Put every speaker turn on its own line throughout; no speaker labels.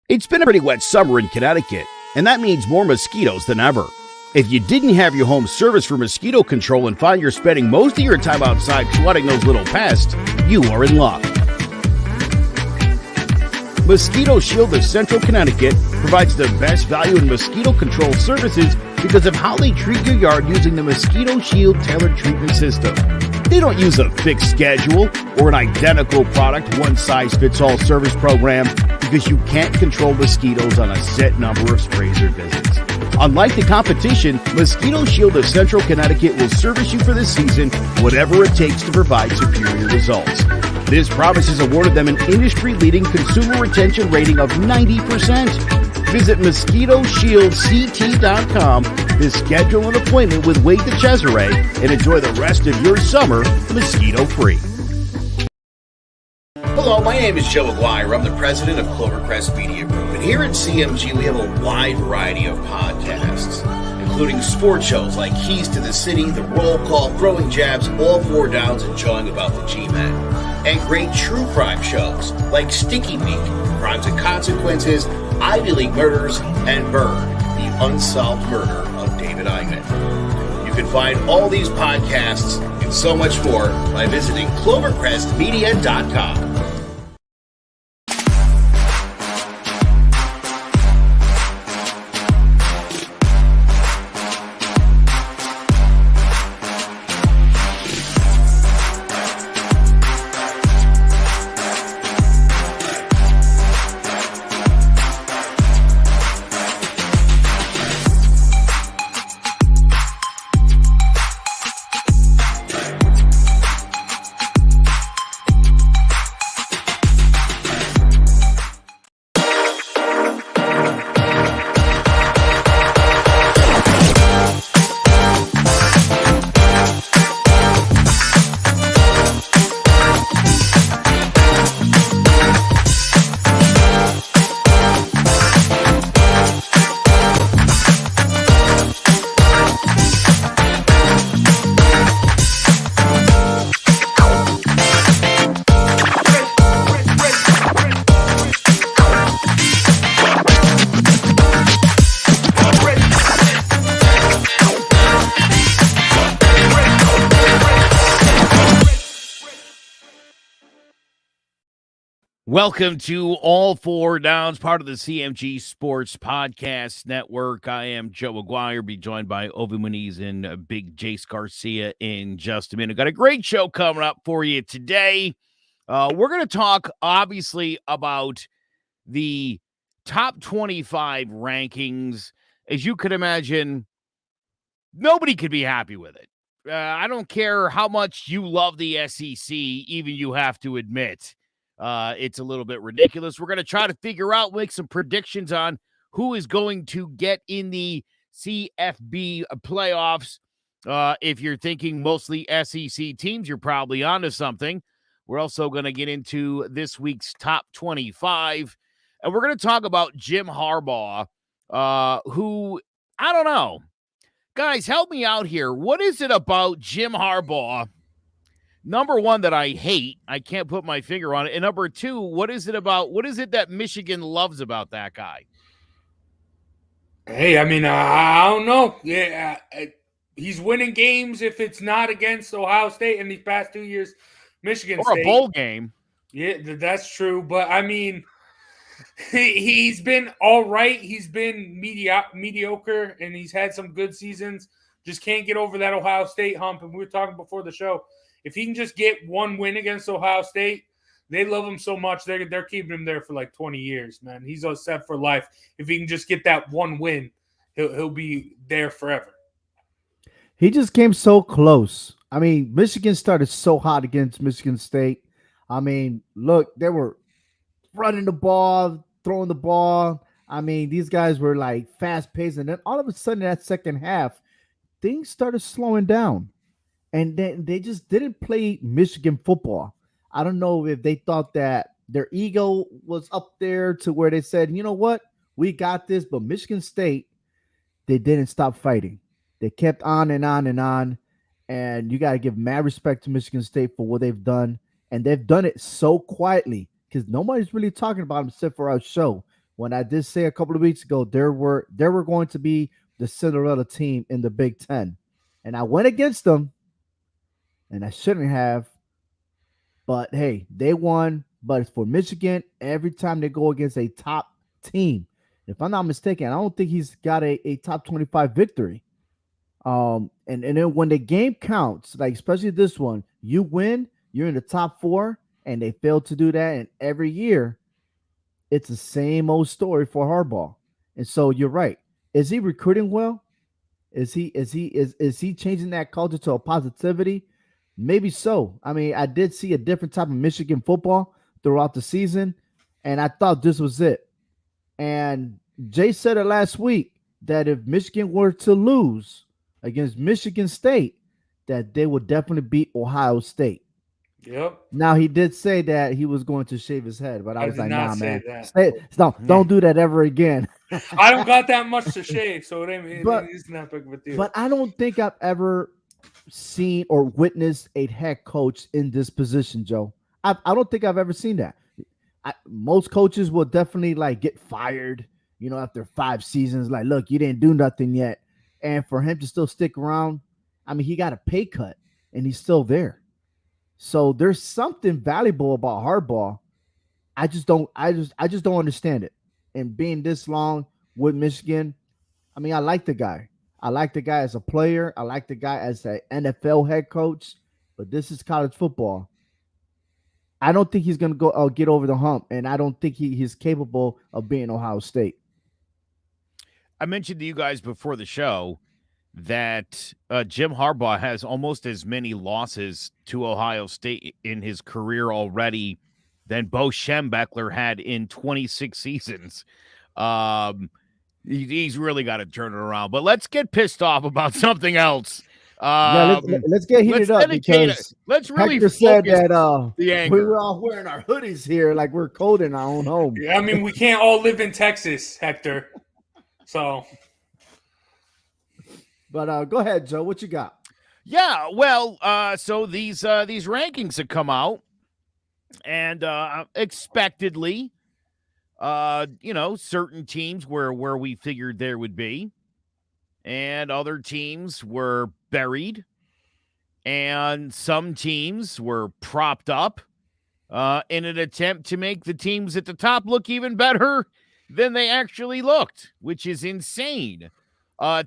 It's been a pretty wet summer in Connecticut, and that means more mosquitoes than ever. If you didn't have your home service for mosquito control and find you're spending most of your time outside flooding those little pests, you are in luck. Mosquito Shield of Central Connecticut provides the best value in mosquito control services because of how they treat your yard using the Mosquito Shield tailored treatment system. They don't use a fixed schedule or an identical product, one-size-fits-all service program because you can't control mosquitoes on a set number of sprays or visits. Unlike the competition, Mosquito Shield of Central Connecticut will service you for the season, whatever it takes to provide superior results. This promise has awarded them an industry-leading consumer retention rating of 90%. Visit MosquitoShieldCT.com to schedule an appointment with Wade DeCesare and enjoy the rest of your summer mosquito-free.
Hello, my name is Joe Aguirre. I'm the president of Clovercrest Media Group, and here at CMG we have a wide variety of podcasts, including sports shows like Keys to the City, The Roll Call, Throwing Jabs, All Four Downs, and Jawing About the G-Men, and great true crime shows like Sticky Meat, Crimes and Consequences, Ivy League Murders, and Burn, the unsolved murder of David Eichmann. You can find all these podcasts and so much more by visiting ClovercrestMedia.com.
Welcome to All Four Downs, part of the CMG Sports Podcast Network. I am Joe Aguirre, be joined by Ovi Muniz and Big Jace Garcia in just a minute. Got a great show coming up for you today. We're going to talk, obviously, about the top 25 rankings. As you could imagine, nobody could be happy with it. I don't care how much you love the SEC, even you have to admit. It's a little bit ridiculous. We're going to try to figure out, make some predictions on who is going to get in the CFB playoffs. If you're thinking mostly SEC teams, you're probably onto something. We're also going to get into this week's top 25, and we're going to talk about Jim Harbaugh, who, I don't know. Guys, help me out here. What is it about Jim Harbaugh? Number one, that I hate. I can't put my finger on it. And number two, what is it that Michigan loves about that guy?
Hey, I mean, I don't know. Yeah, he's winning games if it's not against Ohio State in these past 2 years. Michigan
State.
Or
a bowl game.
Yeah, that's true. But, I mean, he's been all right. He's been mediocre, and he's had some good seasons. Just can't get over that Ohio State hump. And we were talking before the show. If he can just get one win against Ohio State, they love him so much. They're keeping him there for like 20 years, man. He's all set for life. If he can just get that one win, he'll be there forever.
He just came so close. I mean, Michigan started so hot against Michigan State. I mean, look, they were running the ball, throwing the ball. I mean, these guys were like fast-paced. And then all of a sudden, that second half, things started slowing down. And then they just didn't play Michigan football. I don't know if they thought that their ego was up there to where they said, you know what, we got this. But Michigan State, they didn't stop fighting. They kept on and on and on. And you got to give mad respect to Michigan State for what they've done. And they've done it so quietly because nobody's really talking about them except for our show. when I did say a couple of weeks ago there were going to be the Cinderella team in the Big Ten, and I went against them, and I shouldn't have. But hey, they won. But for Michigan, every time they go against a top team, if I'm not mistaken, I don't think he's got a top 25 victory. And then when the game counts, like especially this one, you win, you're in the top 4, and they fail to do that. And every year, it's the same old story for Harbaugh. And so you're right. Is he recruiting well? Is he changing that culture to a positivity? Maybe so. I mean, I did see a different type of Michigan football throughout the season, and I thought this was it. And Jay said it last week that if Michigan were to lose against Michigan State, that they would definitely beat Ohio State.
Yep.
Now he did say that he was going to shave his head, but I was like, nah, man,
that.
Don't do that ever again.
I don't got that much to shave, so it isn't that big of a deal.
But I don't think I've ever seen or witnessed a head coach in this position, Joe. I don't think I've ever seen that. Most coaches will definitely like get fired, after 5 seasons. Like, look, you didn't do nothing yet. And for him to still stick around, I mean, he got a pay cut and he's still there. So there's something valuable about Harbaugh. I just don't understand it. And being this long with Michigan, I mean, I like the guy. I like the guy as a player. I like the guy as an NFL head coach. But this is college football. I don't think he's going to go get over the hump, and I don't think he's capable of being Ohio State.
I mentioned to you guys before the show that Jim Harbaugh has almost as many losses to Ohio State in his career already than Bo Schembechler had in 26 seasons. He's really got to turn it around. But let's get pissed off about something else.
Let's get heated up because
let's really
Hector said that
the anger.
We were all wearing our hoodies here like we're cold in our own home.
Yeah, I mean, we can't all live in Texas, Hector. So,
but go ahead, Joe. What you got?
Yeah, well, so these rankings have come out, and expectedly, certain teams where we figured there would be, and other teams were buried, and some teams were propped up in an attempt to make the teams at the top look even better than they actually looked, which is insane.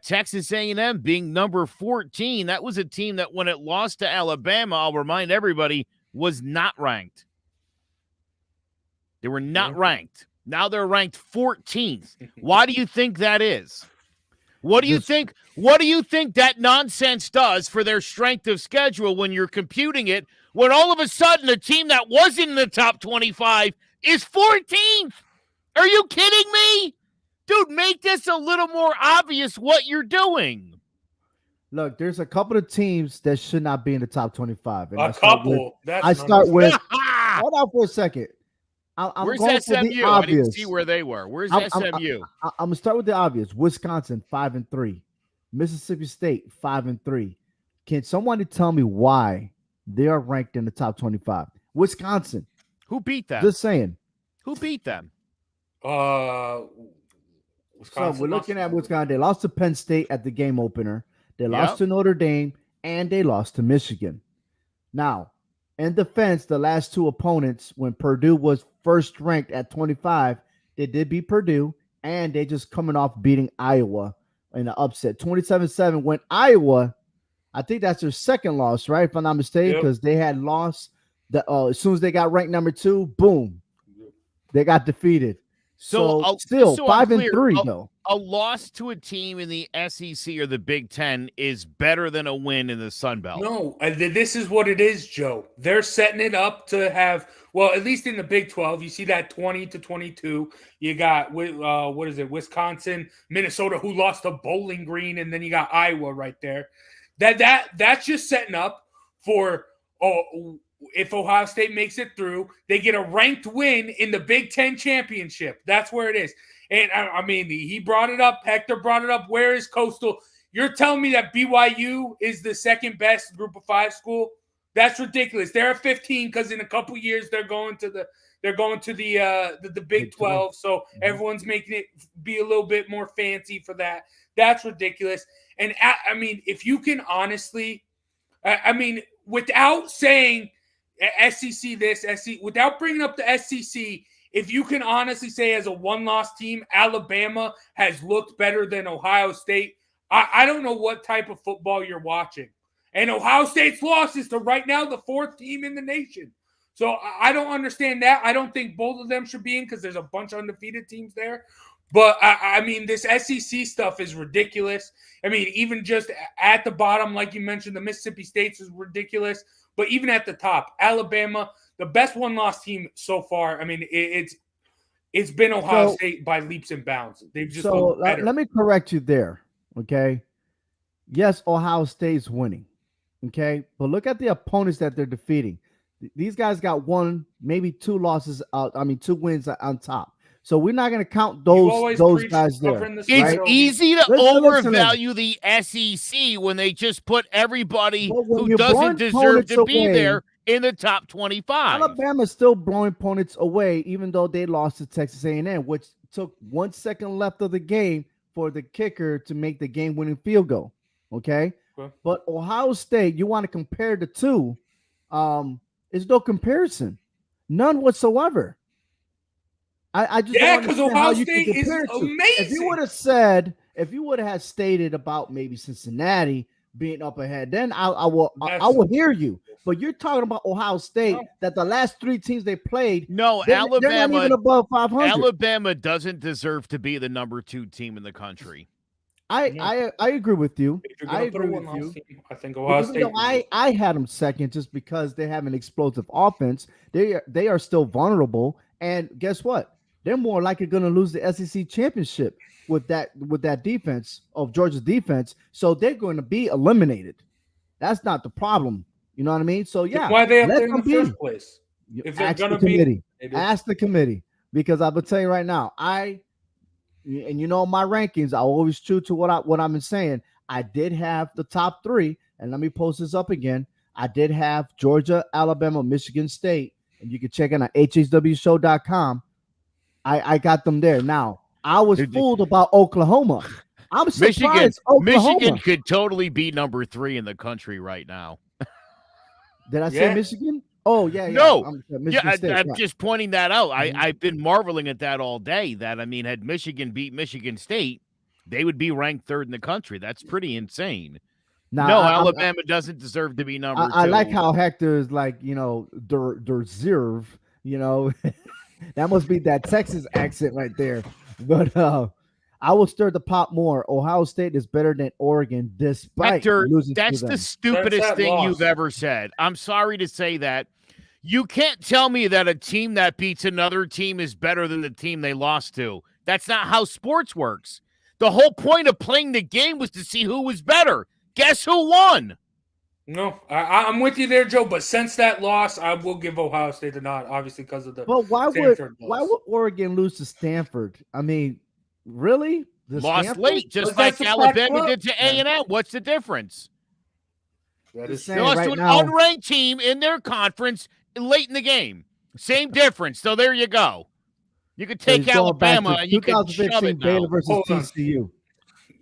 Texas A&M being number 14, that was a team that when it lost to Alabama, I'll remind everybody, was not ranked. They were not ranked. Now they're ranked 14th. Why do you think that is? What do you think? What do you think that nonsense does for their strength of schedule when you're computing it? When all of a sudden a team that wasn't in the top 25 is 14th? Are you kidding me? Dude, make this a little more obvious what you're doing.
Look, there's a couple of teams that should not be in the top 25. And
I start
with hold on for a second.
Where's SMU? I didn't see where they were. Where's SMU?
I'm gonna start with the obvious. Wisconsin 5-3, Mississippi State 5-3. Can somebody tell me why they are ranked in the top 25? Wisconsin.
Who beat them?
Just saying.
Who beat them?
Wisconsin.
So we're looking at Wisconsin. They lost to Penn State at the game opener. They lost to Notre Dame, and they lost to Michigan. Now, in defense, the last 2 opponents, when Purdue was first ranked at 25, they did beat Purdue, and they just coming off beating Iowa in the upset. 27-7 when Iowa, I think that's their second loss, right? If I'm not mistaken, because they had lost as soon as they got ranked number 2, boom, they got defeated. So still 5-3 though.
A loss to a team in the SEC or the Big Ten is better than a win in the Sun Belt.
No, this is what it is, Joe. They're setting it up to have, well, at least in the Big 12, you see that 20-22. You got Wisconsin, Minnesota, who lost to Bowling Green, and then you got Iowa right there. That's just setting up for if Ohio State makes it through, they get a ranked win in the Big Ten championship. That's where it is. And I mean, he brought it up. Hector brought it up. Where is Coastal? You're telling me that BYU is the second best Group of 5 school? That's ridiculous. They're at 15 because in a couple years they're going to They're going to the Big 12, so everyone's making it be a little bit more fancy for that. That's ridiculous. And I mean, if you can honestly, I mean, without saying SEC this, SEC, without bringing up the SEC, if you can honestly say as a one-loss team, Alabama has looked better than Ohio State, I don't know what type of football you're watching. And Ohio State's loss is to right now the 4th team in the nation. So I don't understand that. I don't think both of them should be in because there's a bunch of undefeated teams there. But, I mean, this SEC stuff is ridiculous. I mean, even just at the bottom, like you mentioned, the Mississippi States is ridiculous. But even at the top, Alabama, the best one-loss team so far, I mean, it's been Ohio State by leaps and bounds. They've just looked better.
Let me correct you there, okay? Yes, Ohio State's winning, okay? But look at the opponents that they're defeating. These guys got 1, maybe 2 losses out. I mean, 2 wins on top. So we're not going to count those guys there.
It's easy to overvalue the SEC when they just put everybody who doesn't deserve to be there in the top 25.
Alabama's still blowing opponents away, even though they lost to Texas A&M, which took 1 second left of the game for the kicker to make the game-winning field goal. Okay? But Ohio State, you want to compare the two, there's no comparison. None whatsoever. I just
because Ohio State is amazing.
If you would have stated about maybe Cincinnati being up ahead, then I will hear you. But you're talking about Ohio State that the last 3 teams they played.
No,
Alabama, they're not even above 500.
Alabama doesn't deserve to be the number 2 team in the country.
I agree with you. I agree with you.
I think Ohio State.
I had them second just because they have an explosive offense. They are still vulnerable, and guess what? They're more likely going to lose the SEC championship with that defense of Georgia's defense. So they're going to be eliminated. That's not the problem. You know what I mean? So yeah,
why they up there in the first place? If they're going to be,
ask the committee, because I will tell you right now, and you know my rankings, I always true to what I'm saying. I did have the top 3, and let me post this up again. I did have Georgia, Alabama, Michigan State, and you can check it on hhwshow.com. I got them there. Now, I was fooled about Oklahoma. I'm surprised
Michigan could totally be number 3 in the country right now.
Did I say Michigan? Oh, yeah.
No.
I'm
just pointing that out. I've been marveling at that all day. That, I mean, had Michigan beat Michigan State, they would be ranked 3rd in the country. That's pretty insane. Now, Alabama doesn't deserve to be number 2.
I like how Hector is like, deserve, that must be that Texas accent right there. But I will stir the pot more. Ohio State is better than Oregon despite losing to them.
That's the stupidest thing you've ever said. I'm sorry to say that. You can't tell me that a team that beats another team is better than the team they lost to. That's not how sports works. The whole point of playing the game was to see who was better. Guess who won?
No, I'm with you there, Joe. But since that loss, I will give Ohio State the nod, obviously because of the.
But why would Oregon lose to Stanford? I mean, really?
Lost late, just like Alabama did to A&M. What's the difference?
That is
they lost to an unranked team in their conference late in the game. Same difference. So there you go. You could take Alabama and you could shove it
Baylor versus TCU.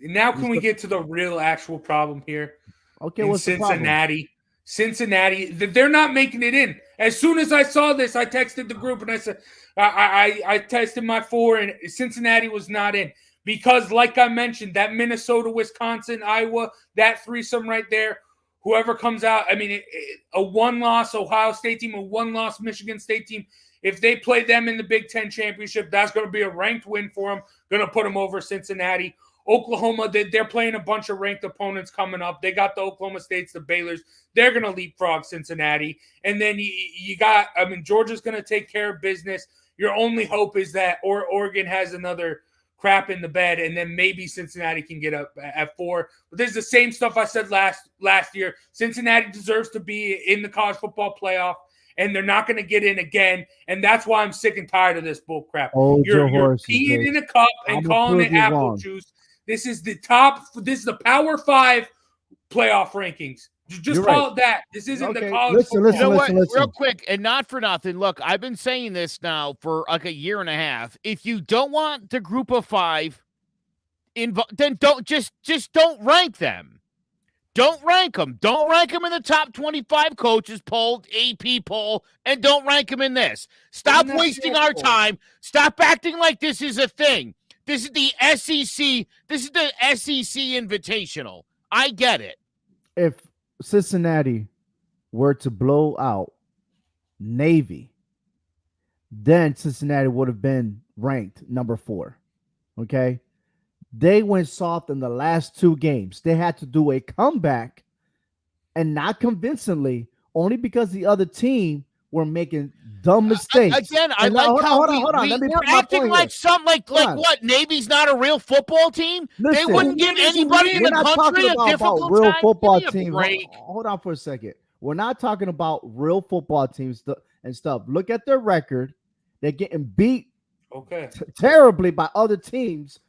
Now can we get to the real actual problem here?
Okay, what's
Cincinnati? Cincinnati, they're not making it in. As soon as I saw this, I texted the group and I said, I tested my 4 and Cincinnati was not in because, like I mentioned, that Minnesota, Wisconsin, Iowa, that threesome right there, whoever comes out, I mean, a 1-loss Ohio State team, a 1-loss Michigan State team, if they play them in the Big Ten championship, that's going to be a ranked win for them, going to put them over Cincinnati. Oklahoma, they're playing a bunch of ranked opponents coming up. They got the Oklahoma States, the Baylors. They're going to leapfrog Cincinnati. And then you got, I mean, Georgia's going to take care of business. Your only hope is that Oregon has another crap in the bed, and then maybe Cincinnati can get up at 4. But this is the same stuff I said last year. Cincinnati deserves to be in the college football playoff, and they're not going to get in again. And that's why I'm sick and tired of this bull crap. You're peeing in a cup and calling it apple juice. This is the Power 5 playoff rankings. Just
You're
call
right.
it that. This isn't the
Okay,
college
listen,
football.
You know what?
listen.
Real quick, and not for nothing. Look, I've been saying this now for like a year and a half. If you don't want the group of five, then don't just don't rank them. Don't rank them. Don't rank them in the top 25 coaches poll, AP poll, and don't rank them in this. Stop
Isn't that
wasting
the
our
poll?
time. Stop acting like this is a thing. This is the SEC. This is the SEC Invitational. I get it.
If Cincinnati were to blow out Navy, then Cincinnati would have been ranked number 4. Okay. They went soft in the last 2 games. They had to do a comeback, and not convincingly, only because the other team were making dumb mistakes.
Again, I
And now,
like how
hold on. Let me
we're
put my
acting
point
like
here.
some like
on.
what? Navy's not a real football team.
Listen,
They wouldn't give
win is a
anybody in
win.
the
We're not
country
talking
a
about
difficult
real
time.
football
Give me a
teams.
break.
Hold on for a second. We're not talking about real football teams and stuff. Look at their record. They're getting beat
Okay.
terribly by other teams.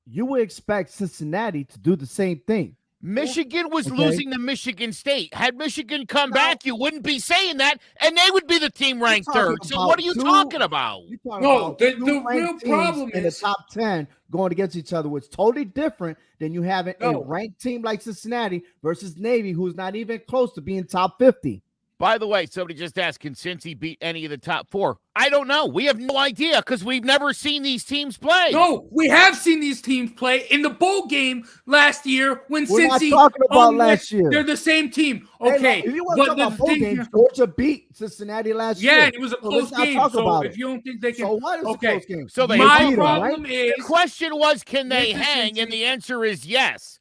You would expect Cincinnati to do the same thing.
Michigan was
Okay.
losing to Michigan State. Had Michigan come back, you wouldn't be saying that, and they would be the team ranked
talking
third. So
about
what are you
two-
talking about?
You're talking
No,
about
the
2
real
ranked teams
problem
in the
is-
top 10 going against each other, which is totally different than you having
No.
a ranked team like Cincinnati versus Navy, who's not even close to being top 50.
By the way, somebody just asked, can Cincy beat any of the top 4? I don't know. We have no idea because we've never seen these teams play.
No, we have seen these teams play in the bowl game last year when
We're not
Cincy
talking about
hung with-
last year.
They're the same team.
Hey,
Okay,
look, if you want
but
to talk
the
about bowl
thing
games,
here-
Georgia beat Cincinnati last year.
yeah, and it was a
So
close
let's not
game.
talk
So
about
if
it.
you don't think they can,
So what is
okay.
a close game?
So they
My
beat 'em,
problem
The
is
question was, can they
With the
hang? And
Cincy-
the answer is yes.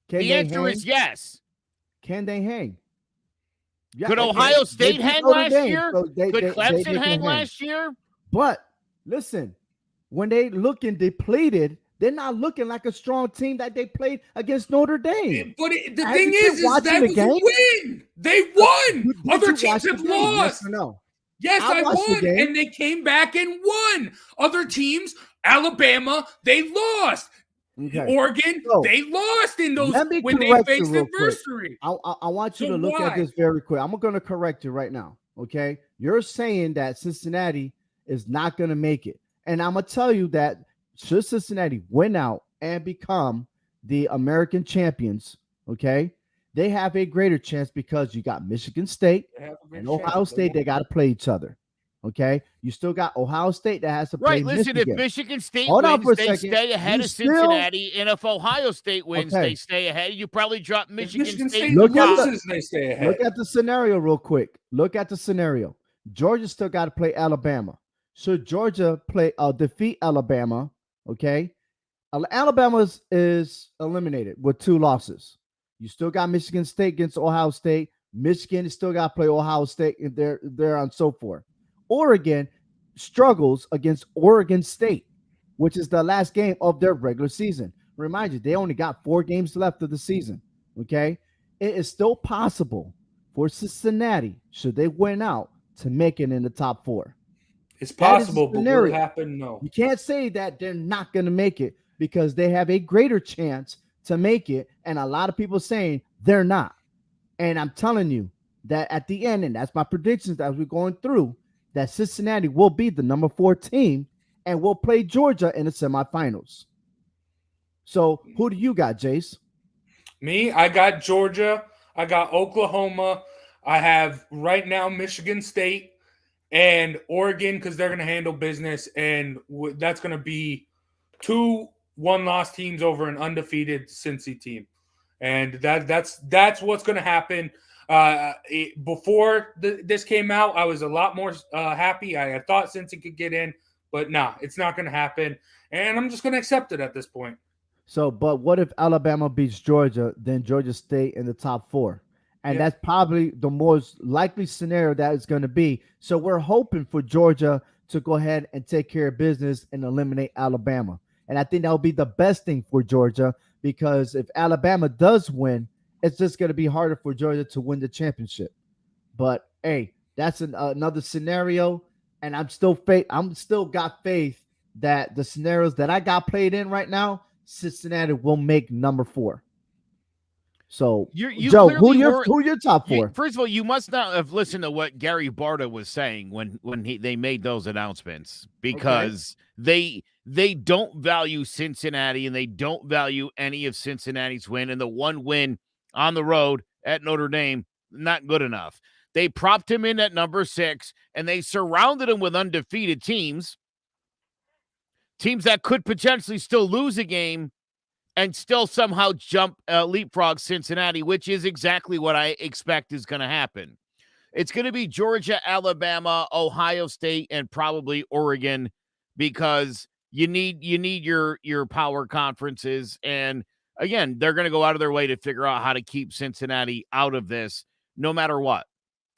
Can
The
they
answer
hang?
is yes.
Can they hang? Yeah,
Could
they-
Ohio
they
State
beat
hang
Notre
last
Dame,
year?
so they
Could Clemson
can
hang last year?
But listen, when they looking depleted, they're not looking like a strong team that they played against Notre Dame.
But the
Have
thing
you been
is
watching
that
the
was
game?
a win. They won.
Did
Other
you
teams
watch the
have
game? Yes
lost.
or no?
Yes,
I
I
watched the
won,
game.
and they came back and won. Other teams, Alabama, they lost.
Okay.
Oregon,
So,
they lost in those
let me
when they
correct you
faced
real quick.
adversity.
I want you
So
to look at
why?
this very quick. I'm going to correct you right now. Okay. You're saying that Cincinnati is not going to make it. And I'm going to tell you that should Cincinnati win out and become the American champions, okay, they have a greater chance because you got Michigan State
They have a good
and
chance.
Ohio State. They got to play each other. Okay. You still got Ohio State that has to play
Right. Listen,
Michigan.
if Michigan State
Hold on for
wins,
a
they
second.
stay ahead
You
of
still-
Cincinnati. And if Ohio State wins,
Okay.
they stay ahead. You probably drop
If
Michigan, State.
Look
to
at the-
five.
loses, they stay ahead.
Look at the scenario real quick. Look at the scenario. Georgia still got to play Alabama. Should Georgia defeat Alabama, okay, Alabama is eliminated with 2 losses. You still got Michigan State against Ohio State. Michigan is still got to play Ohio State, and there and so forth. Oregon struggles against Oregon State, which is the last game of their regular season. Remind you, they only got 4 games left of the season. Okay, it is still possible for Cincinnati, should they win out, to make it in the top 4.
It's
That is
possible,
the
but will it
scenario.
happen? No.
You can't say that they're not going to make it because they have a greater chance to make it. And a lot of people saying they're not. And I'm telling you that at the end, and that's my predictions as we're going through, that Cincinnati will be the number 4 team and will play Georgia in the semifinals. So who do you got, Jace?
Me, I got Georgia. I got Oklahoma. I have right now Michigan State and Oregon because they're going to handle business. And that's going to be 2 one-loss teams over an undefeated Cincy team. And that's what's going to happen. Before this came out, I was a lot more happy. I thought Cincy could get in, but nah, it's not going to happen. And I'm just going to accept it at this point.
So, but what if Alabama beats Georgia, then Georgia State in the top 4? And
Yeah.
that's probably the most likely scenario that is going to be. So we're hoping for Georgia to go ahead and take care of business and eliminate Alabama. And I think that would be the best thing for Georgia, because if Alabama does win, it's just going to be harder for Georgia to win the championship. But hey, that's another scenario. And I'm still got faith that the scenarios that I got played in right now, Cincinnati will make number 4. So,
You
Joe,
clearly
who your top four?
First of all, you must not have listened to what Gary Barta was saying when they made those announcements, because they don't value Cincinnati, and they don't value any of Cincinnati's win, and the one win on the road at Notre Dame, not good enough. They propped him in at number 6, and they surrounded him with undefeated teams that could potentially still lose a game and still somehow leapfrog Cincinnati, which is exactly what I expect is going to happen. It's going to be Georgia, Alabama, Ohio State, and probably Oregon, because you need your power conferences. And again, they're going to go out of their way to figure out how to keep Cincinnati out of this no matter what.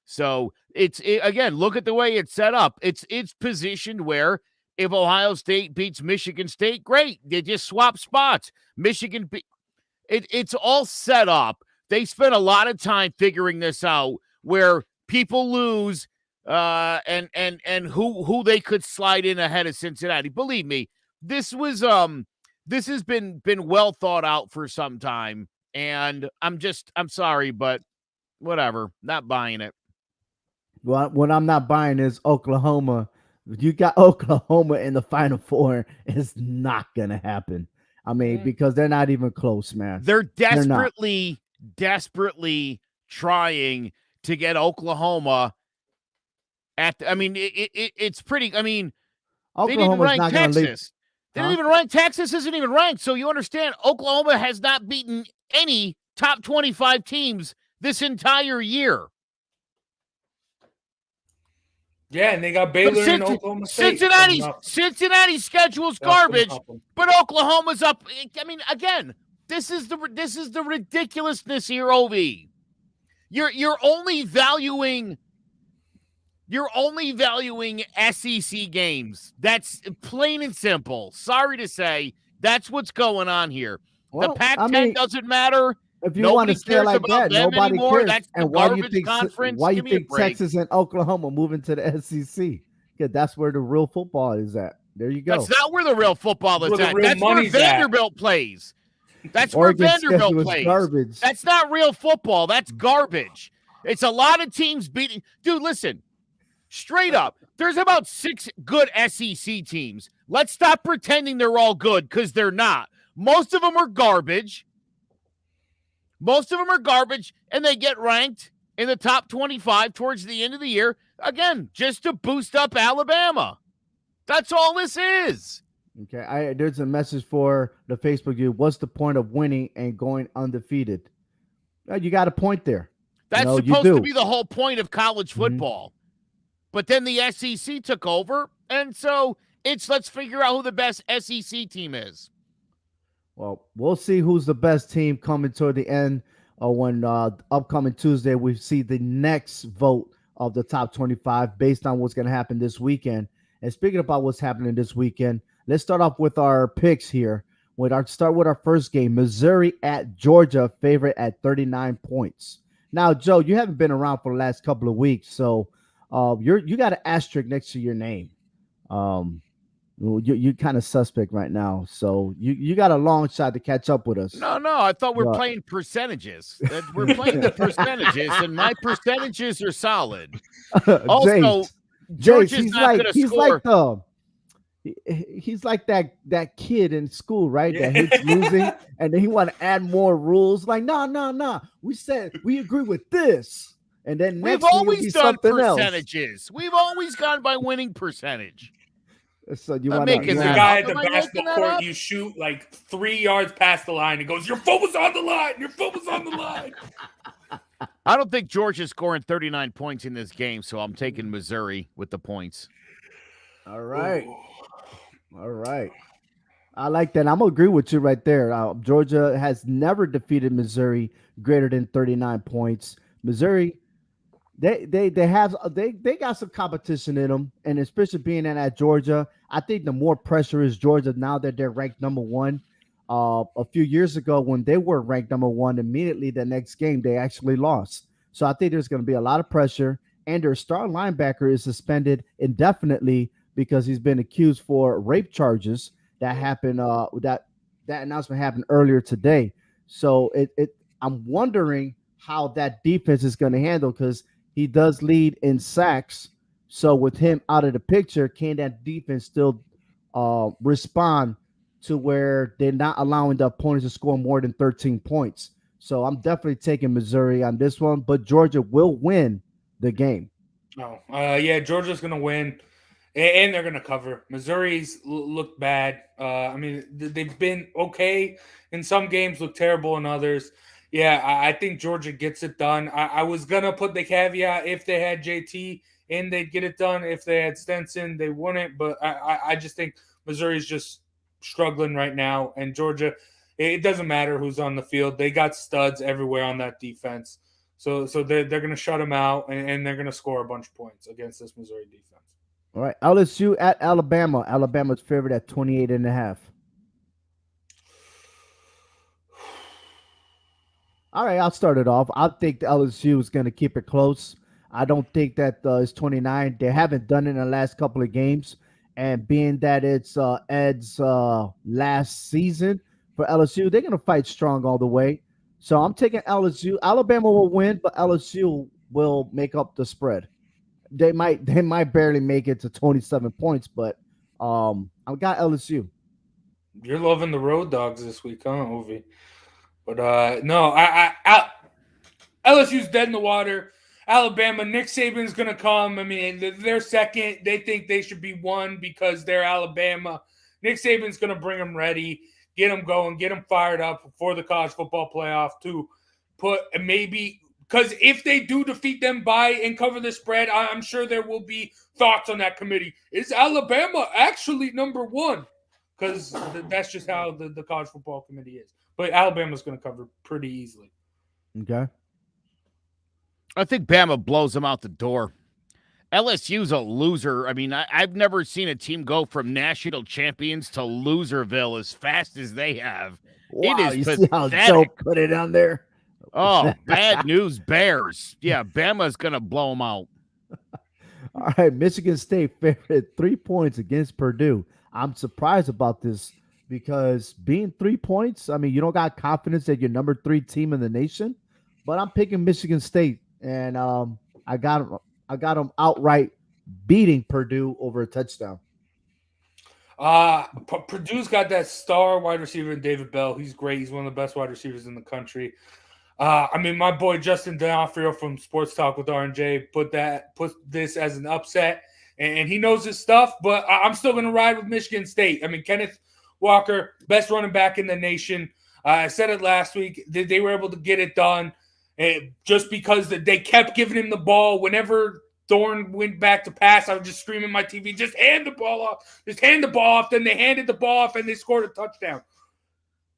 So again, look at the way it's set up. It's positioned where if Ohio State beats Michigan State, great. They just swap spots. It's all set up. They spent a lot of time figuring this out, where people lose and who they could slide in ahead of Cincinnati. Believe me, this has been well thought out for some time, and I'm sorry, but whatever, not buying it.
Well, what I'm not buying is Oklahoma. You got Oklahoma in the Final Four. It's not gonna happen. I mean, because they're not even close, man.
They're desperately trying to get Oklahoma it's pretty. I mean, they didn't rank Texas. They didn't even rank Texas. Isn't even ranked. So you understand, Oklahoma has not beaten any top 25 teams this entire year.
Yeah, and they got Baylor and Oklahoma State.
Cincinnati's schedule's garbage, but Oklahoma's up. I mean, again, this is the ridiculousness here, Ov. You're only valuing SEC games. That's plain and simple. Sorry to say, that's what's going on here. Well, the Pac-10 doesn't matter.
If you want to stay like that, nobody
anymore.
cares.
That's
and why do you think Texas and Oklahoma moving to the SEC? Because that's where the real football is at. There you go.
That's not where the real football is at. That's where Vanderbilt plays. That's where Vanderbilt plays. Garbage. That's not real football. That's garbage. It's a lot of teams beating. Dude, listen. Straight up, there's about 6 good SEC teams. Let's stop pretending they're all good, because they're not. Most of them are garbage. And they get ranked in the top 25 towards the end of the year, again, just to boost up Alabama. That's all this is.
Okay, there's a message for the Facebook group. What's the point of winning and going undefeated? You got a point there.
That's supposed to be the whole point of college football. But then the SEC took over, and so let's figure out who the best SEC team is.
Well, we'll see who's the best team coming toward the end when upcoming Tuesday we see the next vote of the top 25 based on what's going to happen this weekend. And speaking about what's happening this weekend, let's start off with our picks here. Start with our first game, Missouri at Georgia, favorite at 39 points. Now, Joe, you haven't been around for the last couple of weeks, so you got an asterisk next to your name. You're kind of suspect right now, so you got a long shot to catch up with us.
No, I thought we're playing percentages. We're playing the percentages, and my percentages are solid. Also, Georgia's not going to score.
He's like that kid in school, right? That hates losing, and then he want to add more rules. Like, no. We said we agree with this, and then
we've always done percentages. We've always gone by winning percentage.
So you want
to the guy at the basketball court, you shoot like 3 yards past the line and goes, your foot was on the line. Your foot was on the line.
I don't think Georgia's scoring 39 points in this game, so I'm taking Missouri with the points.
All right. I like that. I'm going to agree with you right there. Georgia has never defeated Missouri greater than 39 points. Missouri, They got some competition in them, and especially being in at Georgia, I think the more pressure is Georgia now that they're ranked number 1. A few years ago, when they were ranked number 1, immediately the next game they actually lost. So I think there's going to be a lot of pressure, and their star linebacker is suspended indefinitely because he's been accused for rape charges that happened. That announcement happened earlier today. So I'm wondering how that defense is going to handle because he does lead in sacks. So with him out of the picture, can that defense still respond to where they're not allowing the opponents to score more than 13 points? So I'm definitely taking Missouri on this one, but Georgia will win the game.
Oh, yeah, Georgia's going to win, and they're going to cover. Missouri's looked bad. I mean, they've been okay in some games, look terrible in others. Yeah, I think Georgia gets it done. I was going to put the caveat if they had JT and they'd get it done. If they had Stenson, they wouldn't. But I just think Missouri's just struggling right now. And Georgia, it doesn't matter who's on the field. They got studs everywhere on that defense. So they're going to shut them out, and they're going to score a bunch of points against this Missouri defense.
All right. LSU at Alabama. Alabama's favored at 28.5. All right, I'll start it off. I think the LSU is going to keep it close. I don't think that it's 29. They haven't done it in the last couple of games. And being that it's Ed's last season for LSU, they're going to fight strong all the way. So I'm taking LSU. Alabama will win, but LSU will make up the spread. They might barely make it to 27 points, but I've got LSU.
You're loving the road dogs this week, huh, Ovi? But no, LSU's dead in the water. Alabama, Nick Saban's going to come. I mean, they're second. They think they should be one because they're Alabama. Nick Saban's going to bring them ready, get them going, get them fired up for the college football playoff to put maybe – because if they do defeat them by and cover the spread, I'm sure there will be thoughts on that committee. Is Alabama actually number one? Because that's just how the college football committee is. But Alabama's going to cover pretty easily.
Okay.
I think Bama blows them out the door. LSU's a loser. I mean, I've never seen a team go from national champions to loserville as fast as they have.
Wow,
it is
you
pathetic.
see how Joe put it on there?
Oh, bad news Bears. Yeah, Bama's going to blow them out.
All right, Michigan State favored 3 points against Purdue. I'm surprised about this because being 3 points, I mean, you don't got confidence that you're number 3 team in the nation, but I'm picking Michigan State, and I got them outright beating Purdue over a touchdown.
Purdue's got that star wide receiver in David Bell. He's great. He's one of the best wide receivers in the country. I mean, my boy Justin D'Onofrio from Sports Talk with R&J put this as an upset, and he knows his stuff. But I'm still going to ride with Michigan State. I mean, Kenneth Walker, best running back in the nation. I said it last week. They were able to get it done just because they kept giving him the ball. Whenever Thorne went back to pass, I was just screaming at my TV, just hand the ball off. Just hand the ball off. Then they handed the ball off, and they scored a touchdown.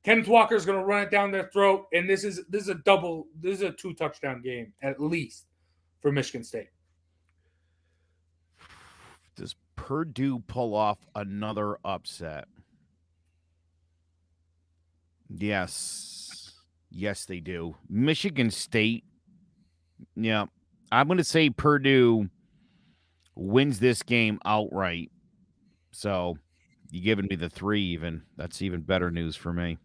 Kenneth Walker is going to run it down their throat, and this is a 2-touchdown game at least for Michigan State.
Does Purdue pull off another upset? Yes, they do. Michigan State. Yeah, I'm going to say Purdue wins this game outright. So you giving me the 3 even. That's even better news for me.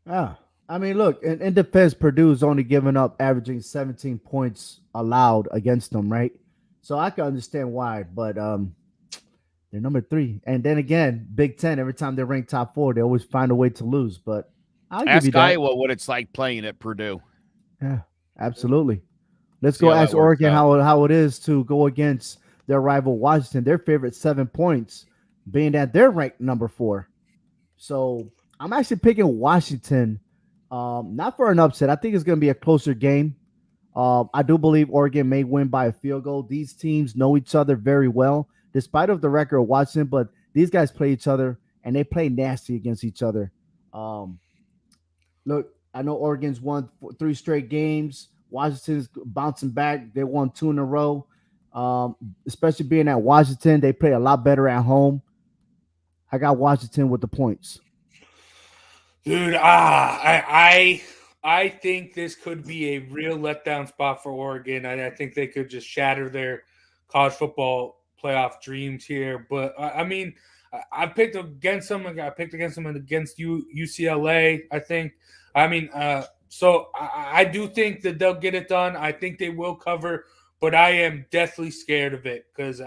I mean, look, in defense, Purdue's only giving up averaging 17 points allowed against them, right? So I can understand why, but they're number 3. And then again, Big Ten, every time they rank top 4, they always find a way to lose. But I'll give you that.
Ask Iowa what it's like playing at Purdue.
Yeah, absolutely. Let's go ask Oregon how it is to go against their rival Washington. Their favorite 7 points, being that they're ranked number 4. So I'm actually picking Washington, not for an upset. I think it's going to be a closer game. I do believe Oregon may win by a field goal. These teams know each other very well, despite of the record of Washington, but these guys play each other, and they play nasty against each other. Look, I know Oregon's won 3 straight games. Washington's bouncing back. They won 2 in a row. Especially being at Washington, they play a lot better at home. I got Washington with the points.
Dude, I think this could be a real letdown spot for Oregon. I think they could just shatter their college football playoff dreams here. But I mean, I picked against them. I picked against them and against UCLA. I think. I mean, So I do think that they'll get it done. I think they will cover, but I am deathly scared of it because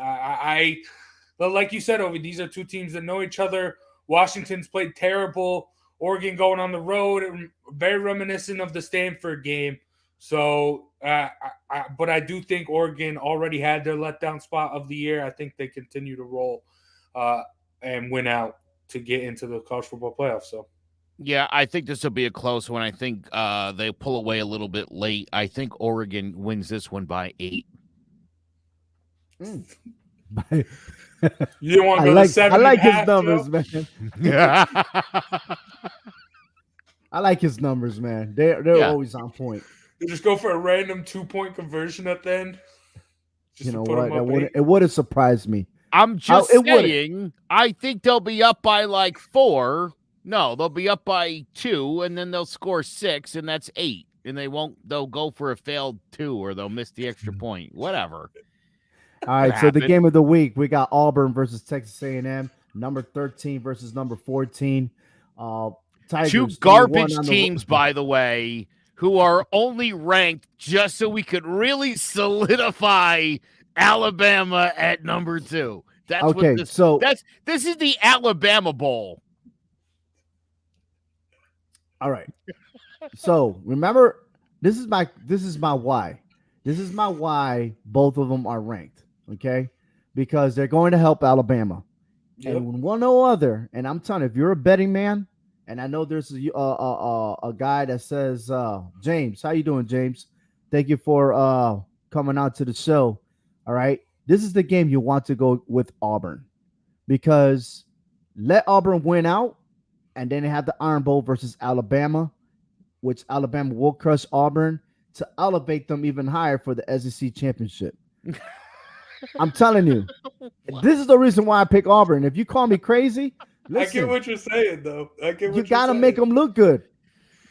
but like you said, Ovi, these are two teams that know each other. Washington's played terrible. Oregon going on the road, very reminiscent of the Stanford game. So, but I do think Oregon already had their letdown spot of the year. I think they continue to roll and win out to get into the college football playoffs. So,
yeah, I think this will be a close one. I think they pull away a little bit late. I think Oregon wins this one by 8.
You don't want to go to 7.
I like his numbers, man.
Yeah.
I like his numbers, man. They're always on point.
You just go for a random 2-point conversion at the end.
You know what? It would have surprised me.
I'm just saying, I think they'll be up by like 4. No, they'll be up by 2, and then they'll score 6, and that's 8. And they'll go for a failed 2, or they'll miss the extra point. Whatever.
All right, so the game of the week, we got Auburn versus Texas A&M, number 13 versus number 14. Tigers,
2 garbage teams, by the way, who are only ranked just so we could really solidify Alabama at number 2. That's
okay.
What this is the Alabama Bowl.
All right. So remember, this is my why. This is my why both of them are ranked. Okay, because they're going to help Alabama, and one or other. And I'm telling you, if you're a betting man, and I know there's a guy that says, James, how you doing, James? Thank you for coming out to the show. All right, this is the game you want to go with Auburn, because let Auburn win out, and then they have the Iron Bowl versus Alabama, which Alabama will crush Auburn to elevate them even higher for the SEC championship. I'm telling you, this is the reason why I pick Auburn. If you call me crazy, listen,
I get what you're saying, though.
You gotta make them look good.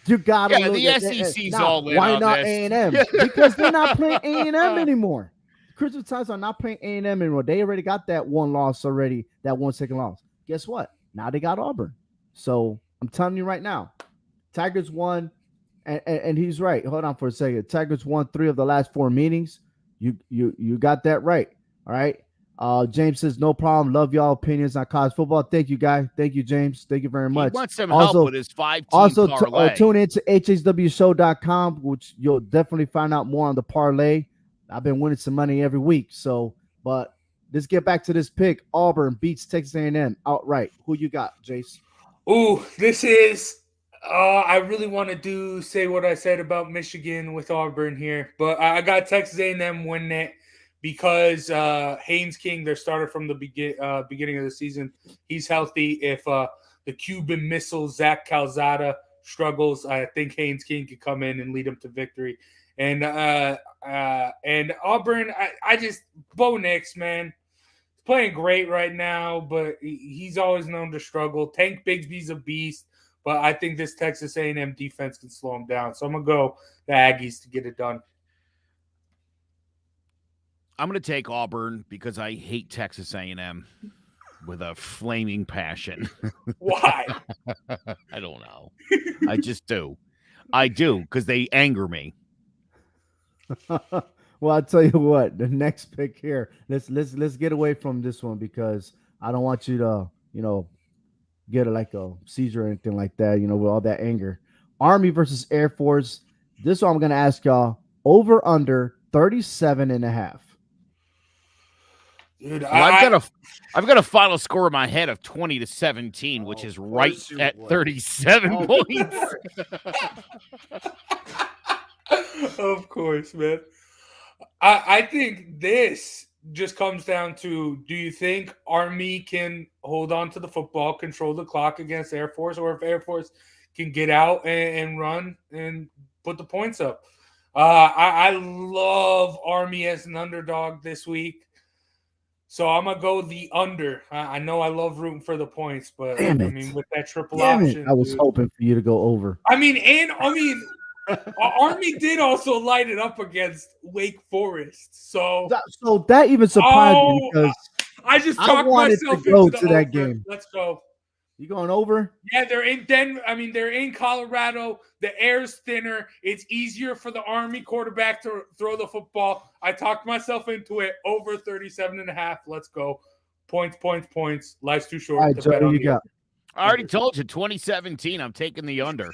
You gotta.
Yeah, the SEC's all in.
Why
on
not
this.
A&M? Because they're not playing A&M anymore. Crystal Tigers are not playing A&M anymore. They already got that one loss already. That 1 second loss. Guess what? Now they got Auburn. So I'm telling you right now, Tigers won, and he's right. Hold on for a second. Tigers won 3 of the last 4 meetings. You got that right. All right. James says, no problem. Love y'all opinions on college football. Thank you, guy. Thank you, James. Thank you very much.
He wants some help with his 5-team
also,
parlay.
Tune into hhwshow.com, which you'll definitely find out more on the parlay. I've been winning some money every week. So, but let's get back to this pick. Auburn beats Texas A&M outright. Who you got, Jace?
Ooh, this is I really want to say what I said about Michigan with Auburn here, but I got Texas A&M winning it because Haynes King, their starter from the beginning of the season, he's healthy. If the Cuban missile Zach Calzada struggles, I think Haynes King could come in and lead them to victory. And Auburn, I just Bo Nix, man, he's playing great right now, but he's always known to struggle. Tank Bigsby's a beast. But I think this Texas A&M defense can slow them down. So I'm going to go the Aggies to get it done.
I'm going to take Auburn because I hate Texas A&M with a flaming passion.
Why?
I don't know. I just do. I do because they anger me.
Well, I'll tell you what. The next pick here. Let's get away from this one because I don't want you to, get like a seizure or anything like that, with all that anger. Army versus Air Force. This one I'm going to ask y'all over under 37.5.
Dude,
I've got a final score in my head of 20-17, which is right at 37 points.
Of course, man. I think this just comes down to, do you think Army can hold on to the football, control the clock against Air Force, or if Air Force can get out and run and put the points up? I love Army as an underdog this week. So I'm going to go the under. I know I love rooting for the points, but with that triple option.
I was hoping for you to go over.
Army did also light it up against Wake Forest. So
that even surprised me because
I just talked
wanted
myself
to go
into
to
the
that
over.
game.
Let's go.
You going over?
Yeah, they're in Denver. I mean, they're in Colorado. The air's thinner. It's easier for the Army quarterback to throw the football. I talked myself into it. Over 37.5. Let's go. Points. Life's too short.
All right,
to
Joe,
bet on
you
the
got.
I already told you, 2017. I'm taking the under.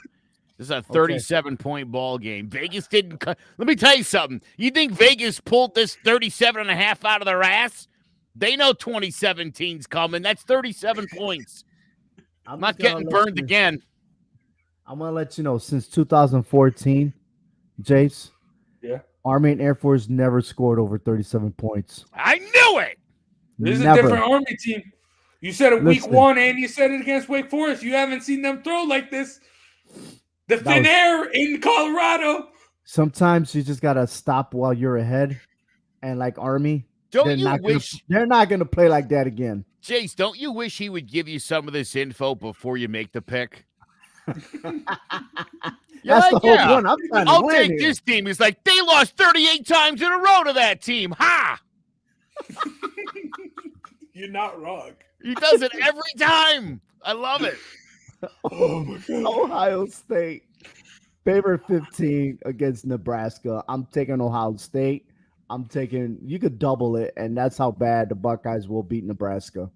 This is a 37-point ball game. Vegas didn't cut. Let me tell you something. You think Vegas pulled this 37.5 out of their ass? They know 2017's coming. That's 37 points. I'm not getting burned again.
I'm going to let you know, since 2014, Jace, Army and Air Force never scored over 37 points.
I knew it.
This is a different Army team. You said it week 1, and you said it against Wake Forest. You haven't seen them throw like this. The thin air in Colorado.
Sometimes you just got to stop while you're ahead. And like Army,
they're
not going to play like that again.
Jace, don't you wish he would give you some of this info before you make the pick?
That's the whole point. I'm trying to
I'll
win
take
here.
this team. He's like, they lost 38 times in a row to that team. Ha!
You're not wrong.
He does it every time. I love it.
Oh my God.
Ohio State favorite 15 against Nebraska. I'm taking Ohio State. You could double it, and that's how bad the Buckeyes will beat Nebraska.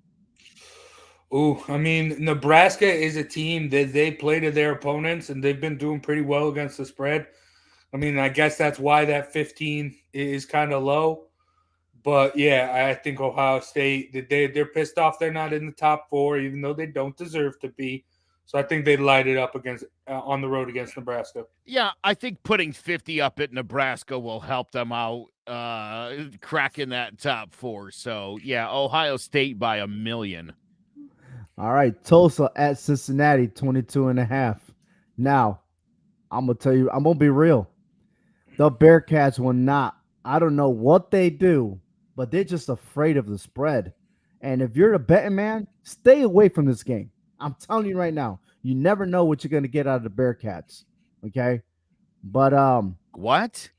Oh, I mean, Nebraska is a team that they play to their opponents, and they've been doing pretty well against the spread. I mean, I guess that's why that 15 is kind of low. But, yeah, I think Ohio State, they're pissed off they're not in the top 4, even though they don't deserve to be. So I think they light it up against on the road against Nebraska.
Yeah, I think putting 50 up at Nebraska will help them out cracking that top 4. So, yeah, Ohio State by 1 million.
All right, Tulsa at Cincinnati, 22.5. Now, I'm going to tell you, I'm going to be real. The Bearcats will not. I don't know what they do, but they're just afraid of the spread. And if you're a betting man, stay away from this game. I'm telling you right now, you never know what you're going to get out of the Bearcats. Okay? But
what?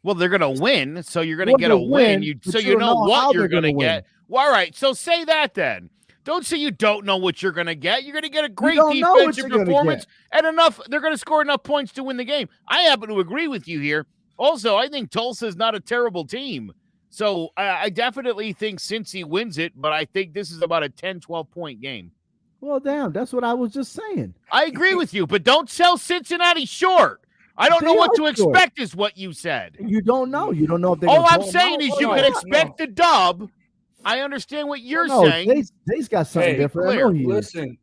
Well, they're going to win, so you're going to get a win. So you know what you're going to get. Well, all right, so say that then. Don't say you don't know what you're going to get. You're going to get a great defensive performance and enough. They're going to score enough points to win the game. I happen to agree with you here. Also, I think Tulsa is not a terrible team. So I definitely think Cincy wins it, but I think this is about a 10, 12-point game.
Well, damn, that's what I was just saying.
I agree with you, but don't sell Cincinnati short. I don't know what to expect is what you said.
You don't know. You don't know if they're
all I'm saying is you can expect the dub. I understand what you're saying.
They's got something different.
Listen,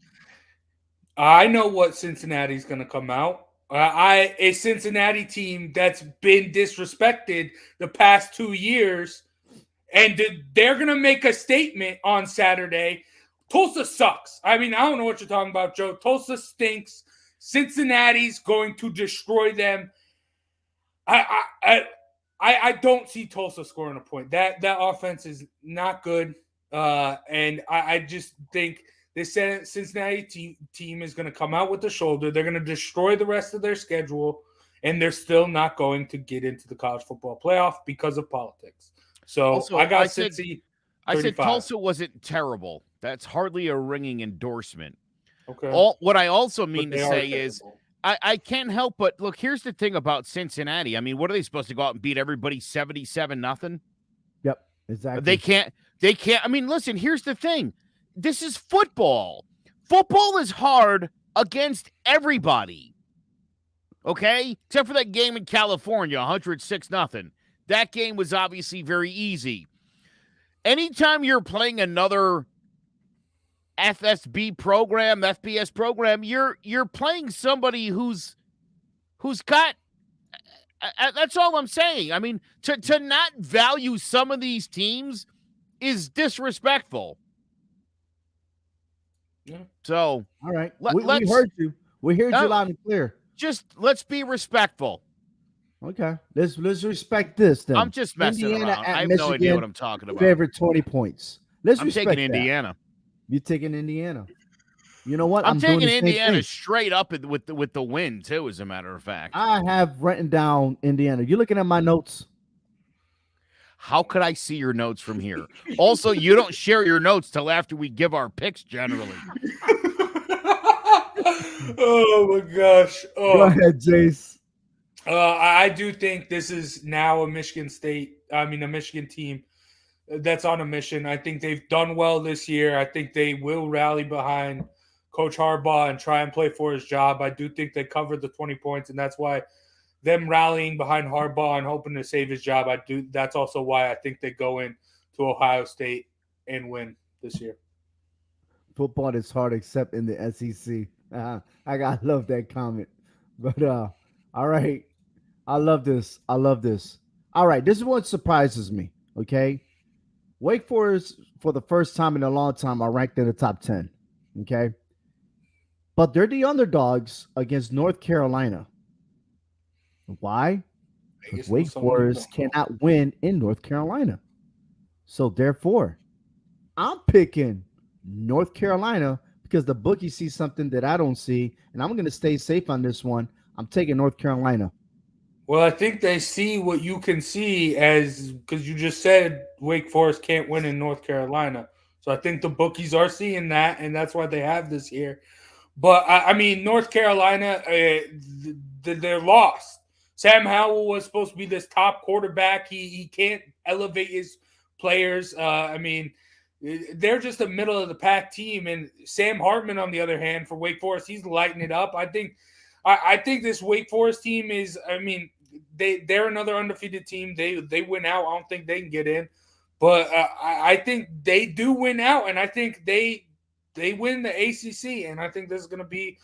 I know what Cincinnati's going to come out. A Cincinnati team that's been disrespected the past 2 years, and they're going to make a statement on Saturday. Tulsa sucks. I mean, I don't know what you're talking about, Joe. Tulsa stinks. Cincinnati's going to destroy them. I don't see Tulsa scoring a point. That offense is not good. And I just think this Cincinnati team is going to come out with the shoulder. They're going to destroy the rest of their schedule, and they're still not going to get into the college football playoff because of politics. So also, I Cincy.
I said Tulsa wasn't terrible. That's hardly a ringing endorsement.
Okay.
What I also mean to say is I can't help but look, here's the thing about Cincinnati. I mean, what are they supposed to go out and beat everybody 77-0?
Yep, exactly.
They can't. I mean, listen, here's the thing. This is football. Football is hard against everybody. Okay? Except for that game in California, 106-0. That game was obviously very easy. Anytime you're playing another FBS program, you're playing somebody who's got that's all I'm saying. I mean, to not value some of these teams is disrespectful.
Yeah.
all
So,
right. We heard you. We heard you loud and clear.
Just let's be respectful.
Okay. Let's respect this then.
I'm just messing around. I have no idea what I'm talking about.
Favorite 20 points. I'm
taking Indiana.
That. You're taking Indiana. You know what?
I'm taking Indiana straight up with the win too. As a matter of fact,
I have written down Indiana. You looking at my notes?
How could I see your notes from here? Also, you don't share your notes till after we give our picks generally.
Oh my gosh.
Go ahead, Jace.
I do think this is now a Michigan team that's on a mission. I think they've done well this year. I think they will rally behind Coach Harbaugh and try and play for his job. I do think they covered the 20 points, and that's why them rallying behind Harbaugh and hoping to save his job. That's also why I think they go in to Ohio State and win this year.
Football is hard except in the SEC. I love that comment. But all right. I love this. All right, this is what surprises me. Okay. Wake Forest, for the first time in a long time, are ranked in the top 10. Okay. But they're the underdogs against North Carolina. Why? Because Wake Forest cannot win in North Carolina. So therefore, I'm picking North Carolina because the bookie sees something that I don't see, and I'm going to stay safe on this one. I'm taking North Carolina.
Well, I think they see what you can see because you just said Wake Forest can't win in North Carolina. So I think the bookies are seeing that, and that's why they have this here. But, I mean, North Carolina, they're lost. Sam Howell was supposed to be this top quarterback. He can't elevate his players. I mean, they're just a middle-of-the-pack team. And Sam Hartman, on the other hand, for Wake Forest, he's lighting it up. I think this Wake Forest team is, I mean, they're another undefeated team. They win out. I don't think they can get in. But I think they do win out, and I think they win the ACC, and I think this is going to be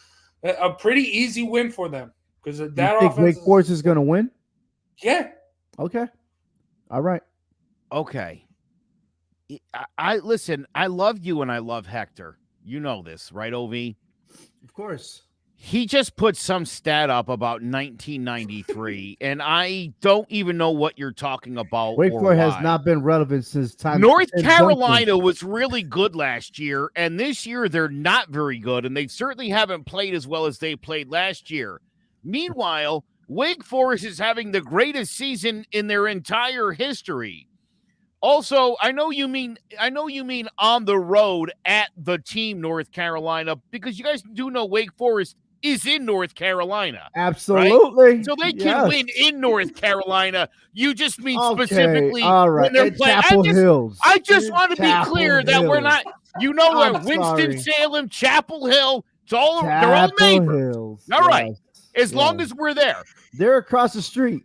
a pretty easy win for them. Because that
you think Wake Forest is going to win?
Yeah.
Okay. All right.
Okay. I listen, I love you and I love Hector. You know this, right, OV?
Of course.
He just put some stat up about 1993, and I don't even know what you're talking about.
Wake Forest has not been relevant since time.
North Carolina was really good last year, and this year they're not very good, and they certainly haven't played as well as they played last year. Meanwhile, Wake Forest is having the greatest season in their entire history. Also, I know you mean on the road at the team North Carolina, because you guys do know Wake Forest is in North Carolina.
Absolutely.
Right? So they can win in North Carolina. You just mean specifically
when they're playing.
I just want to be clear that we're not, where Winston-Salem, Chapel Hill, they're all neighbors. All right. As long as we're there.
They're across the street.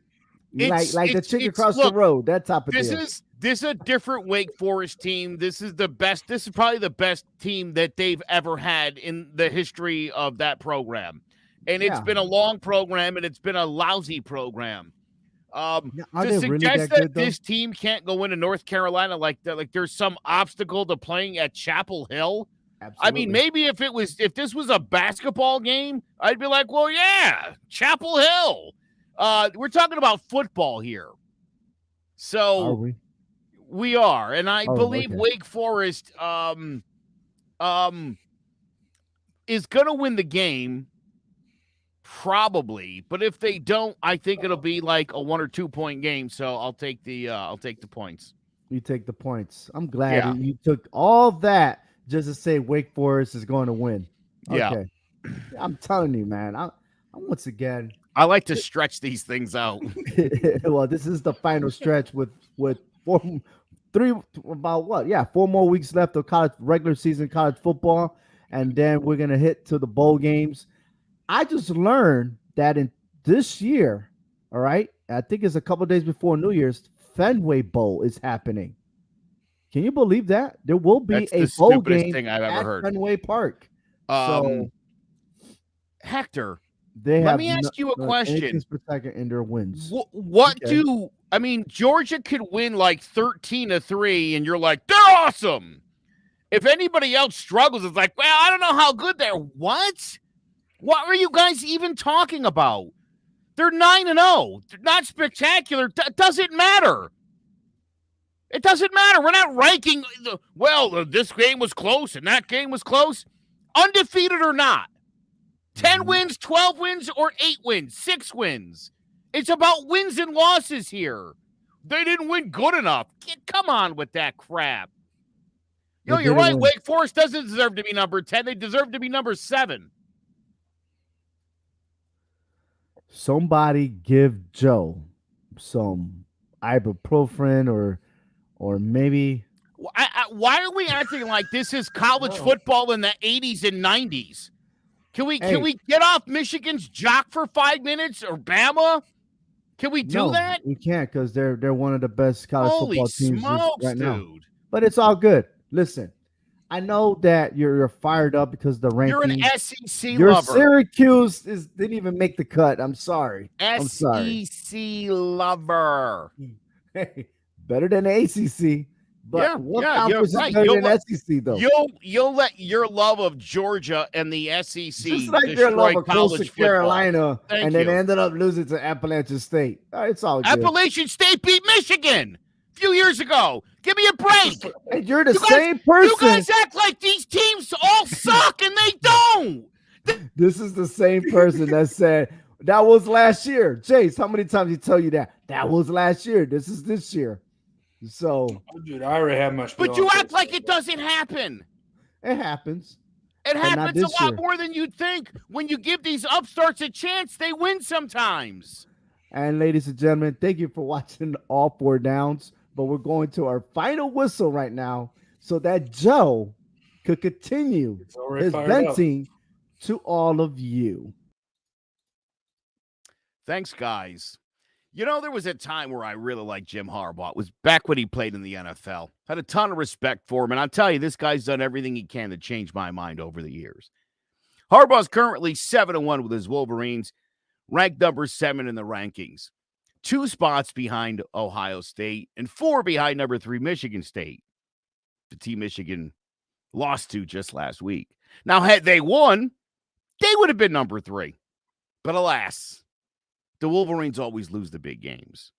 Like the chick across the road. That type of deal.
This is a different Wake Forest team. This is probably the best team that they've ever had in the history of that program. And it's been a long program, and it's been a lousy program. To suggest that this team can't go into North Carolina like there's some obstacle to playing at Chapel Hill. Absolutely. I mean, maybe if this was a basketball game, I'd be like, well, yeah, Chapel Hill. We're talking about football here. So we are, and I believe Wake Forest is going to win the game, probably. But if they don't, I think it'll be like a 1 or 2 point game. So I'll take the points.
You take the points. I'm glad you took all that just to say Wake Forest is going to win. Okay. Yeah. I'm telling you, man. I'm once again.
I like to stretch these things out.
Well, this is the final stretch with 4 more weeks left of regular season college football, and then we're gonna hit to the bowl games. I just learned that in this year, all right, I think it's a couple days before New Year's, Fenway Bowl is happening. Can you believe that? There will be a bowl game
thing I've ever heard.
Fenway Park.
Hector, let me ask you a question.
Per second in their wins.
Georgia could win like 13-3, and you're like, they're awesome. If anybody else struggles, it's like, well, I don't know how good they're. What? What are you guys even talking about? They're 9-0. They're not spectacular. Doesn't matter. It doesn't matter. We're not ranking. This game was close and that game was close. Undefeated or not. 10 wins, 12 wins, or 8 wins, 6 wins. It's about wins and losses here. They didn't win good enough. Come on with that crap. You're right. Wake Forest doesn't deserve to be number 10. They deserve to be number 7.
somebody give Joe some ibuprofen or maybe
Why are we acting like this is college football in the 80s and 90s? Can we get off Michigan's jock for 5 minutes or Bama? Can we do that?
We can't because they're one of the best college football teams right now.
Dude.
But it's all good. Listen, I know that you're fired up because the rankings.
You're an SEC
Your
lover.
Syracuse didn't even make the cut. I'm sorry.
SEC lover.
Hey, better than the ACC. But what conference is better than SEC, though?
You'll let your love of Georgia and the SEC
just like your love of Coastal Carolina and then ended up losing to Appalachian State. It's all good.
Appalachian State beat Michigan a few years ago. Give me a break.
And you're the same person.
You guys act like these teams all suck and they don't.
This is the same person that said that was last year. Chase, how many times he tell you that? That was last year. This is this year. So,
dude, I already have my spiel.
But you act like it doesn't happen.
It happens.
It happens a lot more than you'd think. When you give these upstarts a chance, they win sometimes.
And ladies and gentlemen, thank you for watching All Four Downs. But we're going to our final whistle right now so that Joe could continue his venting to all of you.
Thanks, guys. You know, there was a time where I really liked Jim Harbaugh. It was back when he played in the NFL. Had a ton of respect for him. And I'll tell you, this guy's done everything he can to change my mind over the years. Harbaugh's currently 7-1 with his Wolverines, ranked number 7 in the rankings. 2 spots behind Ohio State and 4 behind number 3 Michigan State, the team Michigan lost to just last week. Now, had they won, they would have been number 3. But alas, the Wolverines always lose the big games.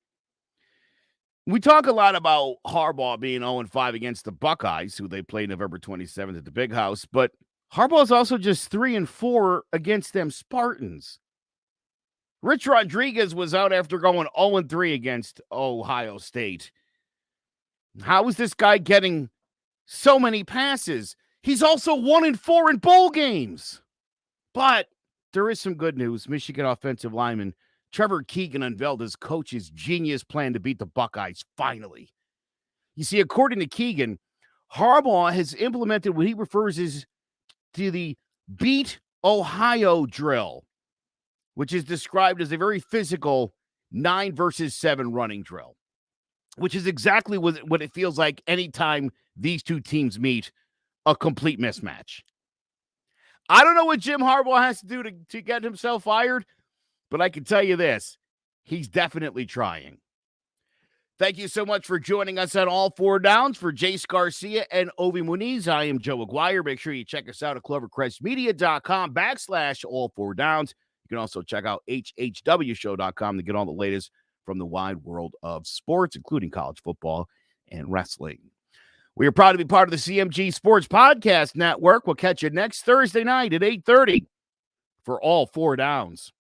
We talk a lot about Harbaugh being 0-5 against the Buckeyes, who they played November 27th at the Big House, but Harbaugh's also just 3-4 against them Spartans. Rich Rodriguez was out after going 0-3 against Ohio State. How is this guy getting so many passes? He's also 1-4 in bowl games. But there is some good news. Michigan offensive lineman Trevor Keegan unveiled his coach's genius plan to beat the Buckeyes finally. You see, according to Keegan, Harbaugh has implemented what he refers to the Beat Ohio drill, which is described as a very physical 9 versus 7 running drill, which is exactly what it feels like anytime these two teams meet, a complete mismatch. I don't know what Jim Harbaugh has to do to get himself fired, but I can tell you this, he's definitely trying. Thank you so much for joining us on All Four Downs. For Jace Garcia and Ovi Muniz, I am Joe Aguirre. Make sure you check us out at clovercrestmedia.com/all4downs. You can also check out hhwshow.com to get all the latest from the wide world of sports, including college football and wrestling. We are proud to be part of the CMG Sports Podcast Network. We'll catch you next Thursday night at 8:30 for All Four Downs.